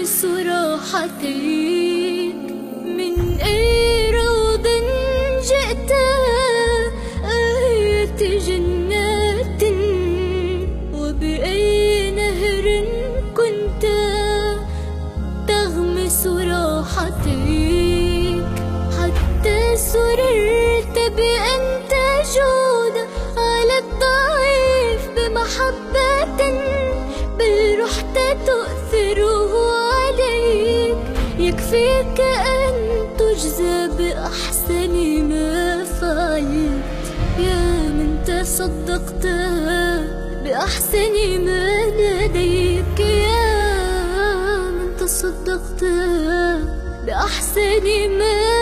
صراحتك من أي روض جئت، أية جنات وبأي نهر كنت تغمس راحتك، حتى سررت بأن تجود على الضعيف بمحبة، بل رحت تؤثره عليك. يكفيك أن تجزى بأحسن ما فعلت، يا من تصدقت بأحسن ما لديك، يا من تصدقت بأحسن ما